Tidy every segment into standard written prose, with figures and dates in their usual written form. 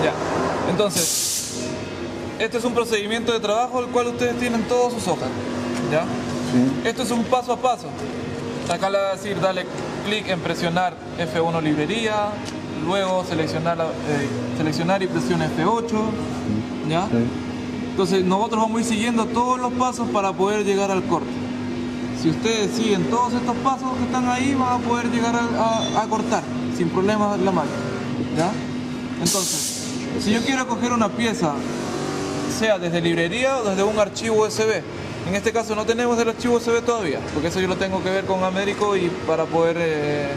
Ya. Entonces, este es un procedimiento de trabajo el cual ustedes tienen todas sus hojas. ¿Ya? Sí. Esto es un paso a paso. Acá le va a decir, dale clic en presionar F1 librería, luego seleccionar y presiona F8. ¿Ya? Sí. Entonces nosotros vamos a ir siguiendo todos los pasos para poder llegar al corte. Si ustedes siguen todos estos pasos que están ahí, van a poder llegar a cortar sin problemas la máquina. ¿Ya? Entonces, si yo quiero coger una pieza, sea desde librería o desde un archivo USB, en este caso no tenemos el archivo USB todavía, porque eso yo lo tengo que ver con Américo y para poder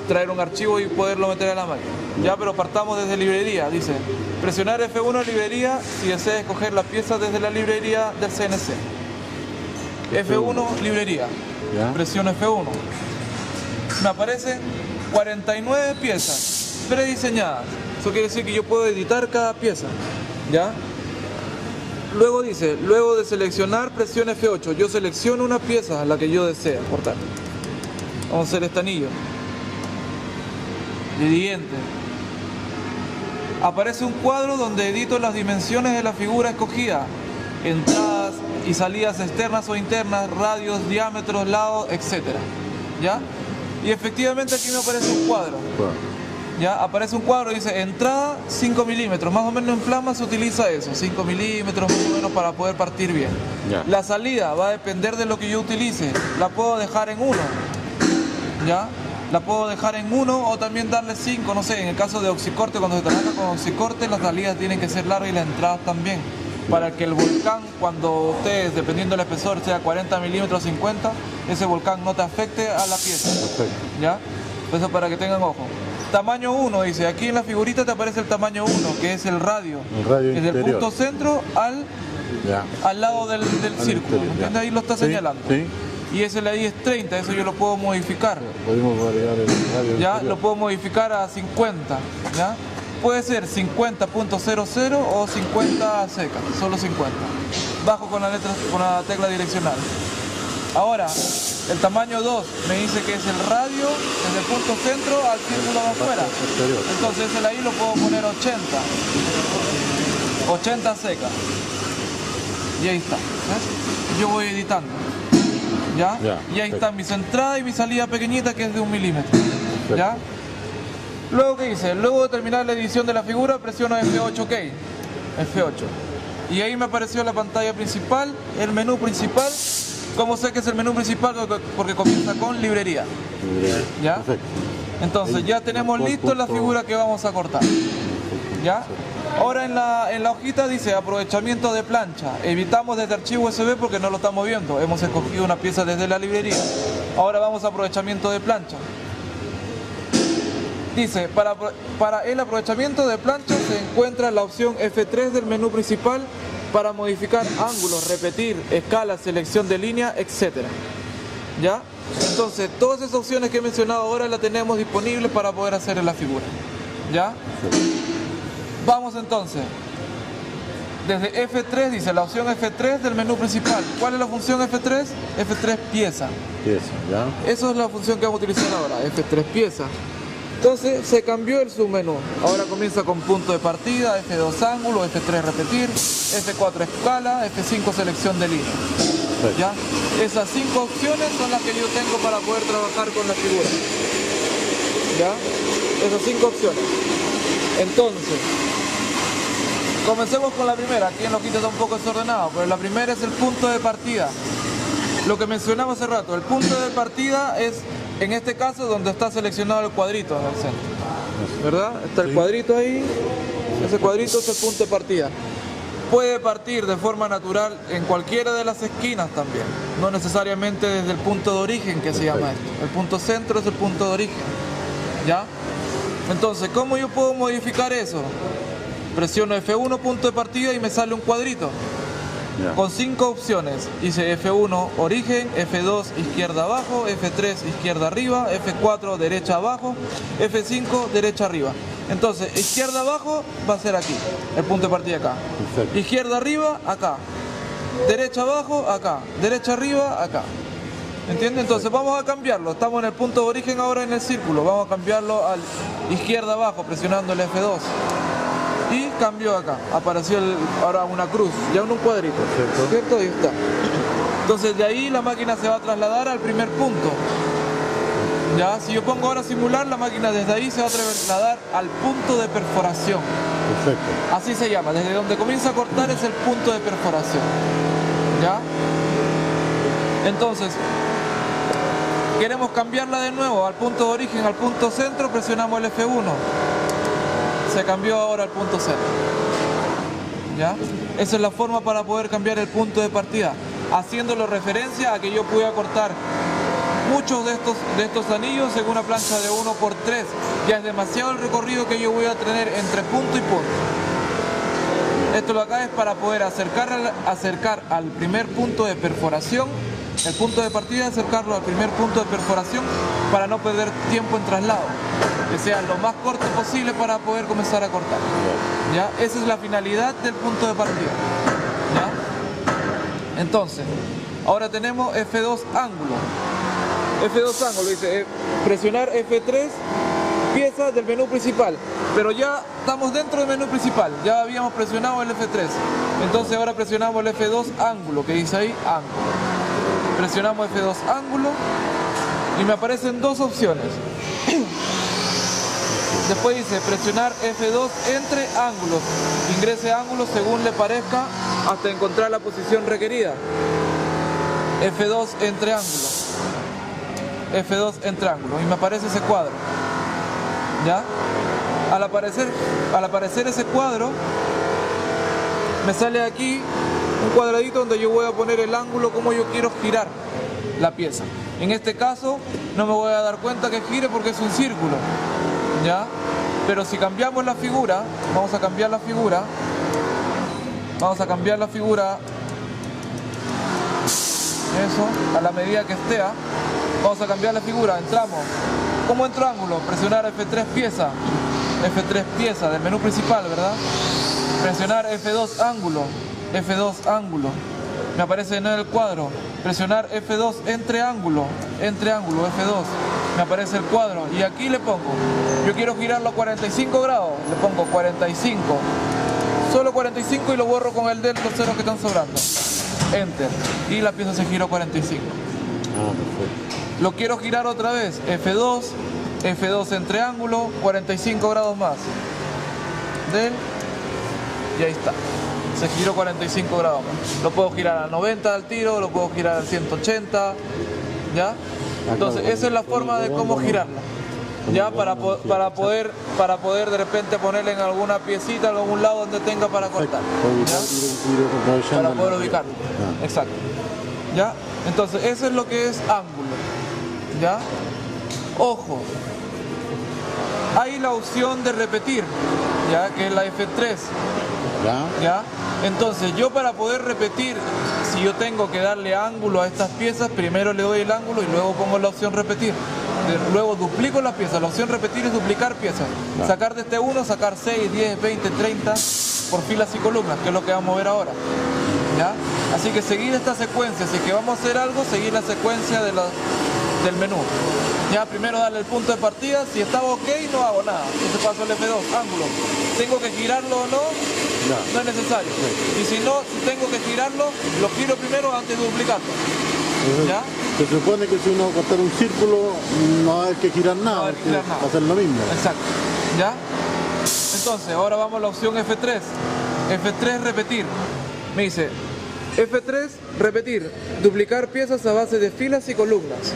traer un archivo y poderlo meter a la máquina. Ya, pero partamos desde librería. Dice, presionar F1 librería si desea escoger la pieza desde la librería del CNC. F1 librería. ¿Ya? Presiono F1. Me aparecen 49 piezas prediseñadas. Eso quiere decir que yo puedo editar cada pieza. ¿Ya? Luego dice, luego de seleccionar, presiona F8. Yo selecciono una pieza, la que yo desea cortar. Vamos a hacer este anillo. De diente. Aparece un cuadro donde edito las dimensiones de la figura escogida. Entradas y salidas externas o internas, radios, diámetros, lados, etc. ¿Ya? Y efectivamente aquí me aparece un cuadro. Ya, aparece un cuadro, dice entrada 5 milímetros, más o menos en plasma se utiliza eso, 5 milímetros más o menos para poder partir bien. Ya. La salida va a depender de lo que yo utilice, la puedo dejar en 1, ¿ya? La puedo dejar en 1 o también darle 5, no sé, en el caso de oxicorte, cuando se trabaja con oxicorte las salidas tienen que ser largas y las entradas también, para que el volcán, cuando ustedes, dependiendo del espesor, sea 40 milímetros o 50, ese volcán no te afecte a la pieza. Perfecto. ¿Ya? Eso para que tengan ojo. Tamaño 1, dice, aquí en la figurita te aparece el tamaño 1, que es el radio. El radio es del interior. punto centro Ya. al lado del círculo, interior, ¿entiendes? ya. Ahí lo está Sí, señalando. sí. Y ese de ahí es 30, eso yo lo puedo modificar. Podemos variar el radio Ya, interior. lo puedo modificar a 50, ¿ya? Puede ser 50.00 o 50 seca, solo 50. Bajo con la tecla direccional. Ahora, el tamaño 2 me dice que es el radio desde el punto centro al círculo de afuera. Exterior. Entonces ese de ahí lo puedo poner 80. 80 seca. Y ahí está. ¿Ves? Yo voy editando. ¿Ya? Ya, Y ahí perfecto. están mis entradas y mi salida pequeñita que es de 1 milímetro. ¿Ya? Luego, ¿qué dice? Luego de terminar la edición de la figura, presiono F8, OK. F8. Y ahí me apareció la pantalla principal, el menú principal. ¿Cómo sé que es el menú principal? Porque comienza con librería. ¿Ya? Perfecto. Entonces ya tenemos listo la figura que vamos a cortar. ¿Ya? Ahora en la hojita dice aprovechamiento de plancha. Evitamos desde archivo USB porque no lo estamos viendo. Hemos escogido una pieza desde la librería. Ahora vamos a aprovechamiento de plancha. Dice, para el aprovechamiento de plancha se encuentra la opción F3 del menú principal para modificar ángulos, repetir, escalas, selección de línea, etc. ¿Ya? Entonces, todas esas opciones que he mencionado ahora las tenemos disponibles para poder hacer en la figura. ¿Ya? Vamos entonces. Desde F3 dice la opción F3 del menú principal. ¿Cuál es la función F3? F3 pieza. Pieza, ¿ya? Esa es la función que vamos a utilizar ahora, F3 pieza. Entonces se cambió el submenú. Ahora comienza con punto de partida, F2 ángulo, F3 repetir, F4 escala, F5 selección de línea. Perfecto. ¿Ya? Esas 5 opciones son las que yo tengo para poder trabajar con la figura. ¿Ya? Esas 5 opciones. Entonces, comencemos con la primera. Aquí en la hojita está un poco desordenado, pero la primera es el punto de partida. Lo que mencionaba hace rato, el punto de partida es, en este caso, donde está seleccionado el cuadrito en el centro. ¿Verdad? Está el cuadrito ahí, ese cuadrito es el punto de partida. Puede partir de forma natural en cualquiera de las esquinas también, no necesariamente desde el punto de origen que se llama esto. El punto centro es el punto de origen. ¿Ya? Entonces, ¿cómo yo puedo modificar eso? Presiono F1 punto de partida y me sale un cuadrito. Ya. Con 5 opciones. Dice F1 origen, F2 izquierda abajo, F3 izquierda arriba, F4 derecha abajo, F5 derecha arriba. Entonces, izquierda abajo va a ser aquí, el punto de partida acá. Perfecto. Izquierda arriba, acá. Derecha abajo, acá. Derecha arriba, acá. ¿Entiendes? Entonces vamos a cambiarlo. Estamos en el punto de origen ahora en el círculo. Vamos a cambiarlo al izquierda abajo, presionando el F2. y cambió acá, apareció ahora una cruz, ya en un cuadrito, Perfecto. ¿cierto? Ahí está. Entonces de ahí la máquina se va a trasladar al primer punto. Ya, si yo pongo ahora simular, la máquina desde ahí se va a trasladar al punto de perforación. Perfecto. Así se llama, desde donde comienza a cortar es el punto de perforación. ¿Ya? Entonces, queremos cambiarla de nuevo al punto de origen, al punto centro, presionamos el F1. Se cambió ahora al punto centro. ¿Ya? Esa es la forma para poder cambiar el punto de partida, haciéndolo referencia a que yo pude cortar muchos de estos anillos en una plancha de 1×3. Ya es demasiado el recorrido que yo voy a tener entre punto y punto. Esto lo acá es para poder acercar al primer punto de perforación, el punto de partida, acercarlo al primer punto de perforación para no perder tiempo en traslado, que sea lo más corto posible para poder comenzar a cortar. ¿Ya? Esa es la finalidad del punto de partida. ¿Ya? Entonces, ahora tenemos F2 ángulo. F2 ángulo dice presionar F3 piezas del menú principal, pero ya estamos dentro del menú principal, ya habíamos presionado el F3, entonces ahora presionamos el F2 ángulo, que dice ahí ángulo. Presionamos F2 ángulo y me aparecen dos opciones. Después dice presionar F2 entre ángulos, ingrese ángulos según le parezca hasta encontrar la posición requerida. F2 entre ángulos. F2 entre ángulos y me aparece ese cuadro. ¿Ya? Al aparecer ese cuadro me sale aquí un cuadradito donde yo voy a poner el ángulo como yo quiero girar la pieza. En este caso no me voy a dar cuenta que gire porque es un círculo. ¿Ya? Pero si cambiamos la figura, vamos a cambiar la figura, eso, a la medida que esté. Vamos a cambiar la figura, entramos. ¿Cómo entro ángulo? Presionar F3 pieza del menú principal, ¿verdad? Presionar F2 ángulo, me aparece en el cuadro. Presionar F2 entre ángulo, F2, me aparece el cuadro. Y aquí le pongo, yo quiero girarlo a 45 grados, le pongo 45, solo 45 y lo borro con el del los ceros que están sobrando. Enter, y la pieza se giró 45. Perfecto. Lo quiero girar otra vez, F2 entre ángulo, 45 grados más. Y ahí está. Se giró 45 grados más. Lo puedo girar a 90 al tiro, lo puedo girar a 180, ¿ya? Entonces, esa es la forma de cómo girarla. Ya, para poder de repente ponerle en alguna piecita, en algún lado donde tenga para cortar. ¿Ya? Para poder ubicarlo. Exacto. ¿Ya? Entonces, eso es lo que es ángulo. ¿Ya? Ojo, hay la opción de repetir, ¿ya? Que es la F3. ¿Ya? Entonces, yo para poder repetir, si yo tengo que darle ángulo a estas piezas, primero le doy el ángulo y luego pongo la opción repetir. Luego duplico las piezas. La opción repetir es duplicar piezas. Sacar de este 1, sacar 6, 10, 20, 30 por filas y columnas, que es lo que vamos a ver ahora. ¿Ya? Así que seguir esta secuencia, si es que vamos a hacer algo, seguir la secuencia del menú. Ya, primero darle el punto de partida, si está ok no hago nada. Entonces paso el F2, ángulo. ¿Tengo que girarlo o no? No es necesario. Y si no, si tengo que girarlo, lo giro primero antes de duplicarlo. ¿Ya? Se supone que si uno cortar un círculo no va a haber que girar nada, va a hacer lo mismo. Exacto. ¿Ya? Entonces, ahora vamos a la opción F3. F3 repetir. Me dice, F3 repetir, duplicar piezas a base de filas y columnas.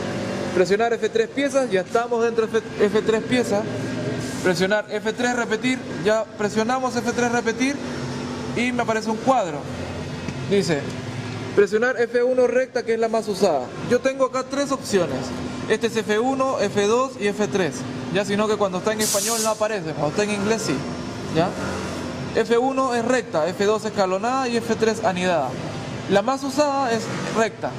Presionar F3 piezas, ya estamos dentro de F3 piezas. Presionar F3 repetir, ya presionamos F3 repetir y me aparece un cuadro. Dice, presionar F1 recta, que es la más usada. Yo tengo acá tres opciones. Este es F1, F2 y F3. Ya, sino que cuando está en español no aparece, cuando está en inglés sí. ¿Ya? F1 es recta, F2 escalonada y F3 anidada. La más usada es recta.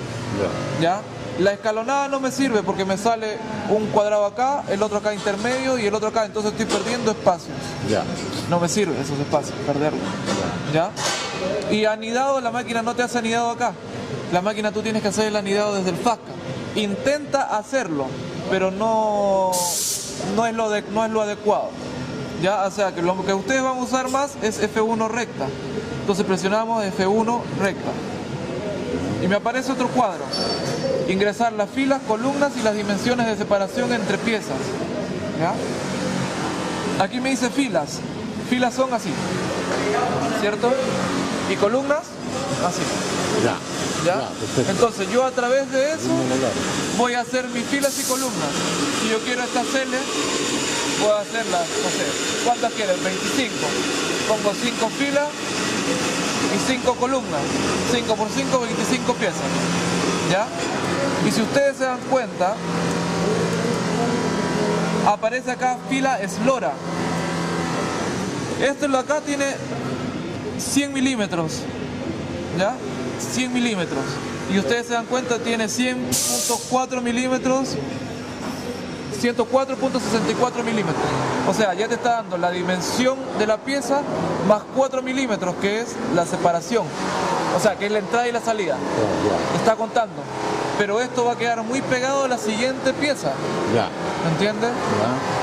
¿Ya? La escalonada no me sirve porque me sale un cuadrado acá, el otro acá intermedio y el otro acá, entonces estoy perdiendo espacios. No me sirve esos espacios, perderlos. ¿Ya? Y anidado, la máquina no te hace anidado acá. La máquina tú tienes que hacer el anidado desde el FASCA. Intenta hacerlo, pero no es lo adecuado. Ya, o sea que lo que ustedes van a usar más es F1 recta. Entonces presionamos F1 recta. Y me aparece otro cuadro. Ingresar las filas, columnas y las dimensiones de separación entre piezas. ¿Ya? Aquí me dice filas. Filas son así, ¿cierto? Y columnas, así. Ya. ¿Ya? Entonces yo a través de eso voy a hacer mis filas y columnas. Si yo quiero estas L, puedo hacerlas, no sé, ¿cuántas quieres? 25. Pongo 5 filas y 5 columnas. 5 por 5, 25 piezas. ¿Ya? Y si ustedes se dan cuenta, aparece acá fila eslora. Este de acá tiene 100 milímetros. ¿Ya? 100 milímetros. Y ustedes se dan cuenta, tiene 100.4 milímetros. 104.64 milímetros. O sea, ya te está dando la dimensión de la pieza más 4 milímetros, que es la separación. O sea, que es la entrada y la salida. Está contando. Pero esto va a quedar muy pegado a la siguiente pieza. ¿Me entiendes?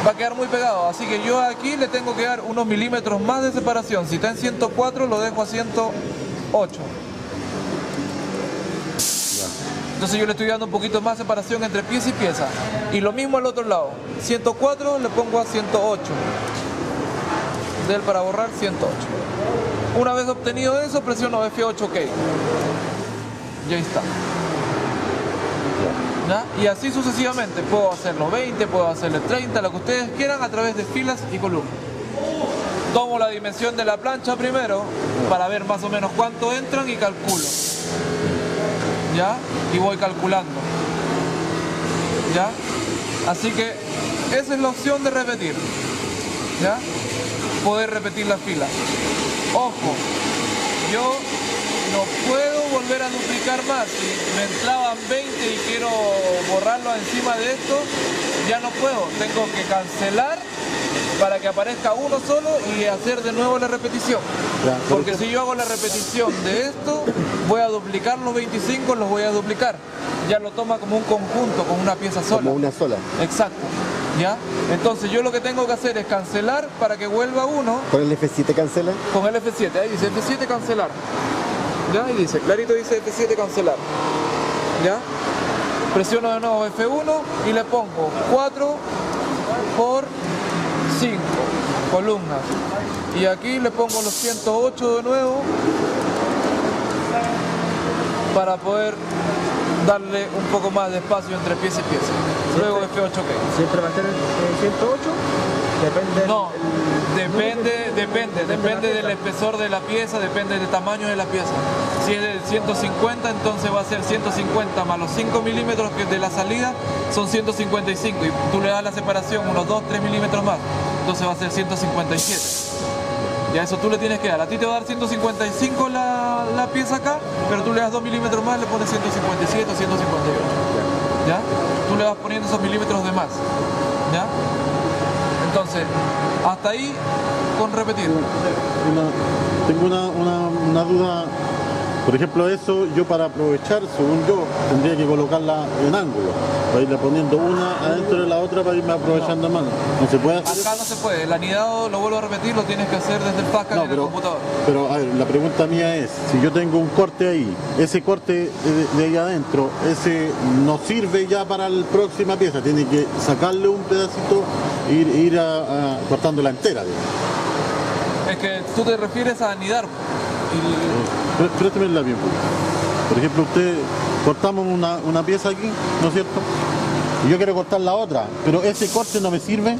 Va a quedar muy pegado. Así que yo aquí le tengo que dar unos milímetros más de separación. Si está en 104, lo dejo a 108. Entonces yo le estoy dando un poquito más de separación entre pieza y pieza. Y lo mismo al otro lado. 104 le pongo a 108. Del para borrar 108. Una vez obtenido eso, presiono F8 OK. Y ahí está. ¿Ya? Y así sucesivamente. Puedo hacerlo 20, puedo hacerle 30, lo que ustedes quieran a través de filas y columnas. Tomo la dimensión de la plancha primero para ver más o menos cuánto entran y calculo. ¿Ya? Y voy calculando. ¿Ya? Así que esa es la opción de repetir. ¿Ya? Poder repetir las filas. Ojo, yo no puedo volver a duplicar más. Si me entraban 20 y quiero borrarlo encima de esto, ya no puedo. Tengo que cancelar para que aparezca uno solo y hacer de nuevo la repetición. Porque si yo hago la repetición de esto, voy a duplicar los 25, los voy a duplicar. Ya lo toma como un conjunto, como una pieza sola. Como una sola. Exacto. ¿Ya? Entonces yo lo que tengo que hacer es cancelar para que vuelva uno. ¿Con el F7 cancela? Con el F7, ahí dice F7 cancelar. ¿Ya? Ahí dice, clarito dice F7 cancelar. ¿Ya? Presiono de nuevo F1 y le pongo 4 por 5 columnas. Y aquí le pongo los 108 de nuevo para poder darle un poco más de espacio entre pieza y pieza. Luego F8 OK. ¿Siempre va a ser 108? Depende. No, depende del espesor de la pieza, depende del tamaño de la pieza. Si es de 150, entonces va a ser 150 más los 5 milímetros que de la salida son 155 y tú le das la separación unos 2-3 milímetros más, entonces va a ser 157. Y a eso tú le tienes que dar. A ti te va a dar 155 la pieza acá, pero tú le das 2 milímetros más, le pones 157 o 158. ¿Ya? Tú le vas poniendo esos milímetros de más. ¿Ya? Entonces, hasta ahí con repetir. Tengo una duda. Por ejemplo, eso yo para aprovechar, según yo, tendría que colocarla en ángulo, para irle poniendo una adentro de la otra para irme aprovechando más. ¿No se puede hacer? Acá no se puede. El anidado, lo vuelvo a repetir, lo tienes que hacer desde el FASCAN en el computador. Pero a ver, la pregunta mía es, si yo tengo un corte ahí, ese corte de ahí adentro, ese no sirve ya para la próxima pieza, tiene que sacarle un pedacito e ir cortándola entera, digamos. Es que tú te refieres a anidar. Préstame la bien. Por ejemplo, cortamos una pieza aquí, ¿no es cierto? Y yo quiero cortar la otra, pero ese corte no me sirve.